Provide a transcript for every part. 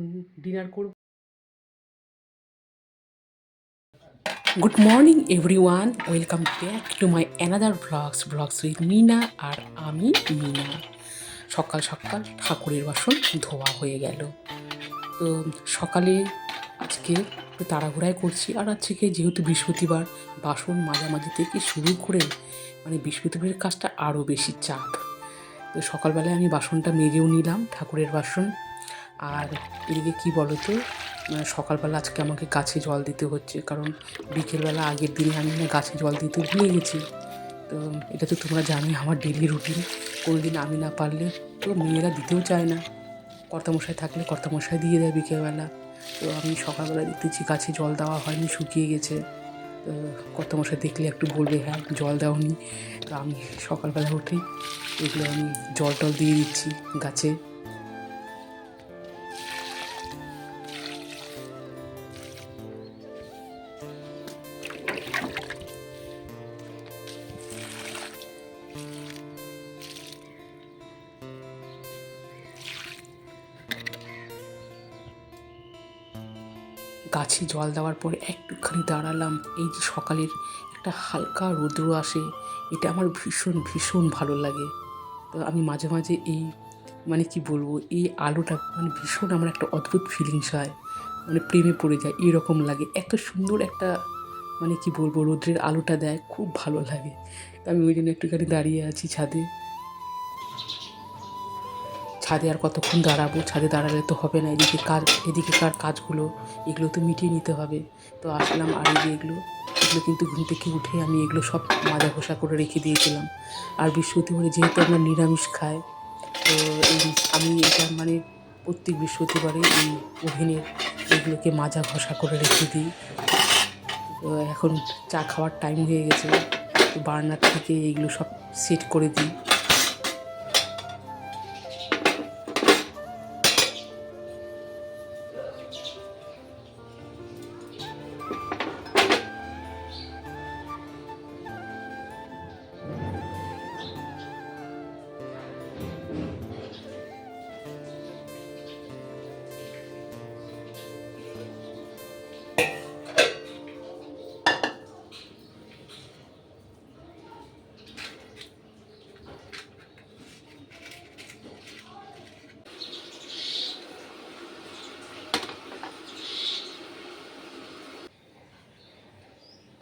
এখন ডিনার করব। Good morning everyone, welcome back to my another blogs with Mina. আর আমি মিনা। সকাল সকাল ঠাকুরের বাসন ধোয়া হয়ে গেল। তো সকালে আজকে একটু তাড়াহুড়াই করছি। আর আজকে যেহেতু বৃহস্পতিবার, বাসন মাঝামাঝি থেকে শুরু করে বৃহস্পতিবারের কাজটা আরও বেশি চাপ। তো সকালবেলায় আমি বাসনটা মেজেও নিলাম, ঠাকুরের বাসন। আর এদিকে কী বলো তো, সকালবেলা আজকে আমাকে গাছে জল দিতে হচ্ছে, কারণ বিকেলবেলা আগের দিনে আমি গাছে জল দিতে ভুলে গেছি। তো এটা তো তোমরা জানোই, আমার ডেলি রুটিন। কোনো দিন আমি না পারলে তো মেয়েরা দিতেও চায় না, কর্তামশাই থাকলে কর্তামশাই দিয়ে দেয় বিকেলবেলা। তো আমি সকালবেলা দেখতেছি গাছে জল দেওয়া হয়নি, শুকিয়ে গেছে। তো কর্তামশাই দেখলে একটু বলবে, হ্যাঁ জল দেওনি। তো আমি সকালবেলা উঠেই এগুলো আমি জল টল দিয়ে দিচ্ছি গাছে। গাছে জল দেওয়ার পরে একটুখানি দাঁড়ালাম। এই যে সকালের একটা হালকা রৌদ্র আসে, এটা আমার ভীষণ ভীষণ ভালো লাগে। তো আমি মাঝে মাঝে এই কি বলবো, এই আলোটা ভীষণ আমার একটা অদ্ভুত ফিলিংস হয়, প্রেমে পড়ে যায় এরকম লাগে। এত সুন্দর একটা কি বলবো, রৌদ্রের আলোটা দেয়, খুব ভালো লাগে। তো আমি ওই জন্য একটুখানি দাঁড়িয়ে আছি ছাদে। ছাদে আর কতক্ষণ দাঁড়াবো, ছাদে দাঁড়ালে তো হবে না, এদিকেকার কাজগুলো এগুলো তো মিটিয়ে নিতে হবে। তো আসলাম, আর এই যে এগুলো কিন্তু ঘুম থেকে উঠে আমি এগুলো সব মাজা ঘষা করে রেখে দিয়েছিলাম। আর বৃহস্পতিবারে যেহেতু আমরা নিরামিষ খাই, তো আমি এটা প্রত্যেক বৃহস্পতিবারে এই ওভেনের এগুলোকে মাজা ঘষা করে রেখে দিই। তো এখন চা খাওয়ার টাইম হয়ে গেছে, তো বার্নার থেকে এইগুলো সব সেট করে দিই।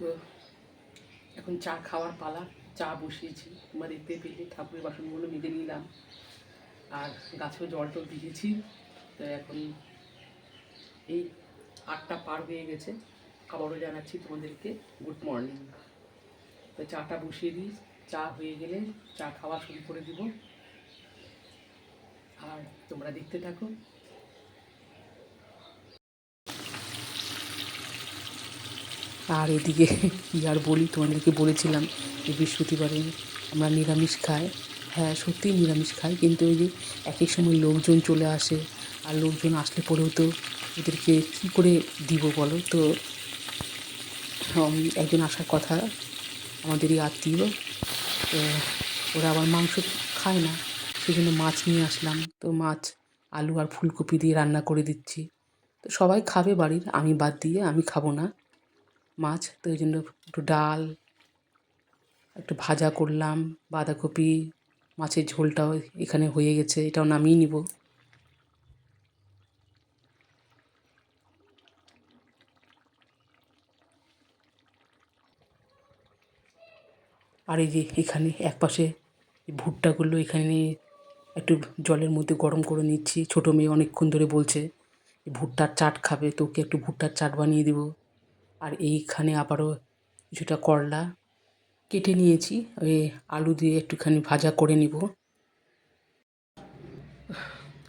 তো এখন চা খাওয়ার পালা, চা বসিয়েছি, তোমরা দেখতে পেলে। ঠাকুরের বাসনগুলো মেজে নিলাম, আর গাছেও জল টল দিয়েছি। তো এখন এই 8টা পার হয়ে গেছে, আবারও জানাচ্ছি তোমাদেরকে গুড মর্নিং। তো চাটা বসিয়ে দিই, চা হয়ে গেলে চা খাওয়া শুরু করে দিব, আর তোমরা দেখতে থাকো। আর এদিকে কী আর বলি, তোমাদেরকে বলেছিলাম যে বৃহস্পতিবারে আমরা নিরামিষ খাই। হ্যাঁ সত্যিই নিরামিষ খাই, কিন্তু ওই যে এক এক সময় লোকজন চলে আসে, আর লোকজন আসলে পরেও তো ওদেরকে কী করে দিব বলো। তো একজন আসার কথা, আমাদেরই আত্মীয়, তো ওরা আবার মাংস খায় না, সেই জন্য মাছ নিয়ে আসলাম। তো মাছ আলু আর ফুলকপি দিয়ে রান্না করে দিচ্ছি। তো সবাই খাবে বাড়ির, আমি বাদ দিয়ে, আমি খাবো না মাছ। তো ওই জন্য একটু ডাল, একটু ভাজা করলাম, বাঁধাকপি, মাছের ঝোলটাও এখানে হয়ে গেছে, এটাও নামিয়ে নিব। আর এই যে এখানে একপাশে ভুট্টাগুলো এখানে একটু জলের মধ্যে গরম করে নিচ্ছি। ছোটো মেয়ে অনেকক্ষণ ধরে বলছে ভুট্টার চাট খাবে, তো ওকে একটু ভুট্টার চাট বানিয়ে দিব। আর এইখানে আবারও কিছুটা করলা কেটে নিয়েছি, ওই আলু দিয়ে একটুখানি ভাজা করে নিব।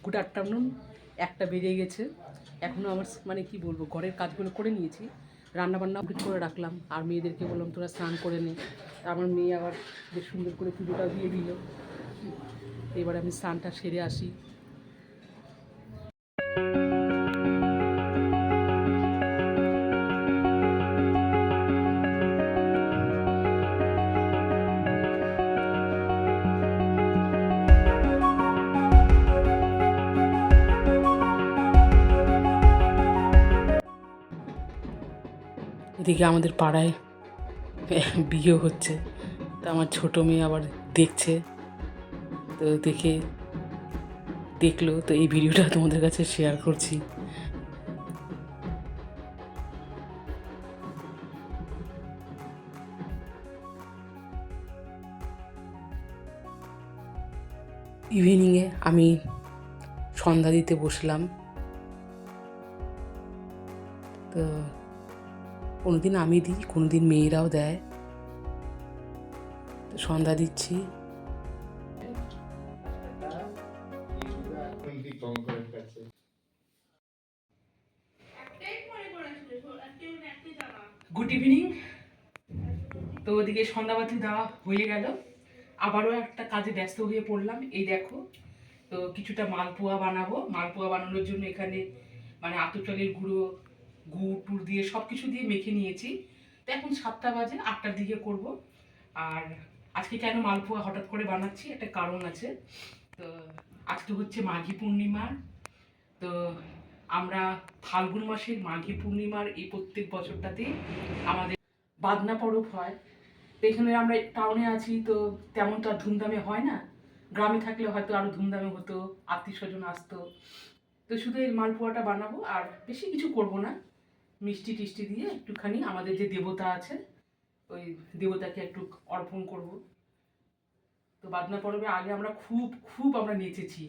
গুড আফটারনুন, 1টা বেজে গেছে। এখনও আমার কি বলবো, ঘরের কাজগুলো করে নিয়েছি, রান্নাবান্না কমপ্লিট করে রাখলাম। আর মেয়েদেরকে বললাম তোরা স্নান করে নে। আমার মেয়ে আবার বেশ সুন্দর করে পুজোটা দিয়ে দিল। এবার আমি স্নানটা সেরে আসি। এদিকে আমাদের পাড়ায় বিয়ে হচ্ছে, তো আমার ছোটো মেয়ে আবার দেখছে, তো দেখলো, তো এই ভিডিওটা তোমাদের কাছে শেয়ার করছি। ইভিনিংয়ে আমি সন্ধ্যা দিতে বসলাম, তো কোনোদিন আমি দিই, কোনোদিন মেয়েরাও দেয়, তো সন্ধ্যা দিচ্ছি। Good evening. তো ওদিকে সন্ধ্যাবাতি দেওয়া হয়ে গেল, আবারও একটা কাজে ব্যস্ত হয়ে পড়লাম। এই দেখো, তো কিছুটা মালপোয়া বানাবো। মালপোয়া বানানোর জন্য এখানে মানে আতপ চালের গুঁড়ো, গুড় টুড় দিয়ে সব কিছু দিয়ে মেখে নিয়েছি। তো এখন 7টা বাজে, 8টার দিকে করব। আর আজকে কেন মালপোয়া হঠাৎ করে বানাচ্ছি, একটা কারণ আছে। তো আজকে হচ্ছে মাঘী পূর্ণিমা। তো আমরা ফাল্গুন মাসের মাঘী পূর্ণিমার এই প্রত্যেক বছরটাতেই আমাদের বাদনা পরব হয়। তো এখানে আমরা টাউনে আছি, তো তেমন তো আর ধুমধামে হয় না। গ্রামে থাকলে হয়তো আরও ধুমধামে হতো, আত্মীয় স্বজন আসতো। তো শুধু এই মালপোয়াটা বানাবো, আর বেশি কিছু করব না। মিষ্টি টিষ্টি দিয়ে একটুখানি আমাদের যে দেবতা আছে, ওই দেবতাকে একটু অর্পণ করব। তো বাদনা পরবে আগে আমরা খুব খুব আমরা নেচেছি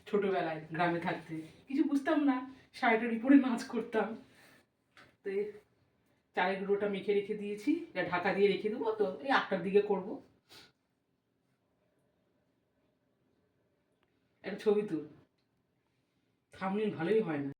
ছোটবেলায়, গ্রামে থাকতে কিছু বুঝতাম না, শাড়িটারি পরে নাচ করতাম। তো চালের গুঁড়োটা মেখে রেখে দিয়েছি, এটা ঢাকা দিয়ে রেখে দেবো, তো এই 8টার দিকে করব। একটা ছবি তুল, থামনেল ভালোই হয় না।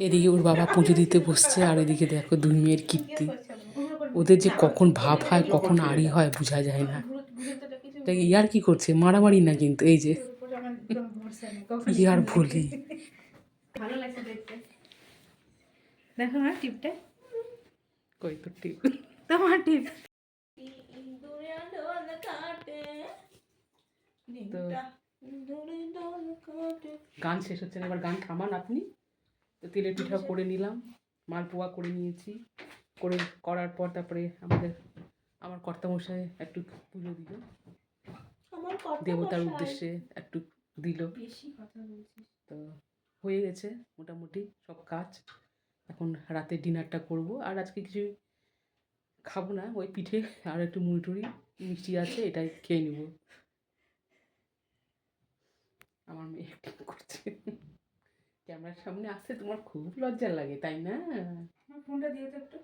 এদিকে ওর বাবা পুজো দিতে বসছে, আর এদিকে দেখো দুই মেয়ের কীর্তি। ওদের যে কখন ভাব হয় কখন আড়ি হয় বোঝা যায় না। এটা ইয়ার কি করছে, মারামারি না কিন্তু, এই যে ইয়ার বলি। ভালো লাগছে দেখতে। দেখো না টিপটা, কই তোর টিপ, তোমার টিপ। গান শেষ হচ্ছে না, এবার গান থামান আপনি। তো তেলের পিঠা করে নিলাম, মালপোয়া করে নিয়েছি, করার পর তারপরে আমার কর্তামশাই একটু পুজো দিল, দেবতার উদ্দেশ্যে একটু দিল। তো হয়ে গেছে মোটামুটি সব কাজ। এখন রাতে ডিনারটা করব, আর আজকে কিছু খাবো না, ওই পিঠে আর একটু মুড়ি টুড়ি মিষ্টি আছে, এটাই খেয়ে নেব। আমার মেয়ে অ্যাক্টিং করছে, ক্যামেরার সামনে আসতে তোমার খুব লজ্জা লাগে তাই না? ফোনটা দিয়ে তো একটু।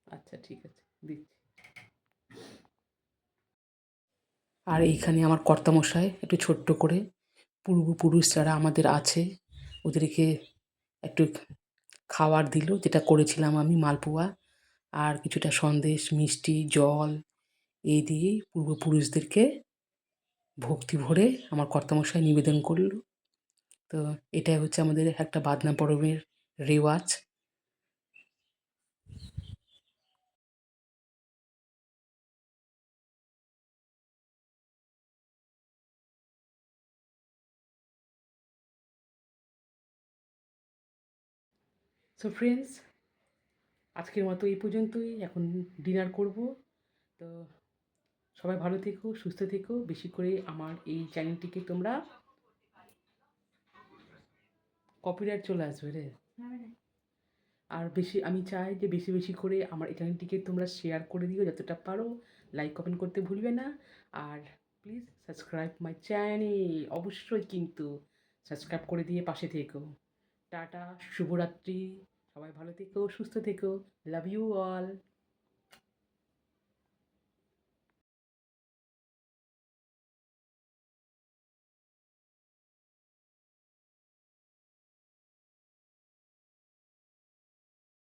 আচ্ছা ঠিক আছে, দিচ্ছি। আর এইখানে আমার কর্তামশাই একটু ছোট্ট করে পূর্বপুরুষ যারা আমাদের আছে ওদেরকে একটু খাবার দিল, যেটা করেছিলাম আমি, মালপোয়া আর কিছুটা সন্দেশ, মিষ্টি, জল, এই দিয়েই পূর্বপুরুষদেরকে ভক্তি ভরে আমার কর্তামশাই নিবেদন করল। তো এটাই হচ্ছে আমাদের একটা বাদনা পরবের রেওয়াজ। সো ফ্রেন্ডস, আজকের মতো এই পর্যন্তই। এখন ডিনার করব। তো সবাই ভালো থেকো, সুস্থ থেকো। বেশি করে আমার এই চ্যানেলটিকে তোমরা, কপিরাইট চলে আসবে রে। হবে না। আর বেশি আমি চাই যে বেশি বেশি করে আমার এই চ্যানেলটিকে তোমরা শেয়ার করে দিও যতটা পারো। লাইক কমেন্ট করতে ভুলবে না। আর প্লিজ সাবস্ক্রাইব মাই চ্যানেল, অবশ্যই কিন্তু সাবস্ক্রাইব করে দিয়ে পাশে থেকো। টাটা, শুভরাত্রি। সবাই ভালো থেকো, সুস্থ থেকো। Love you all.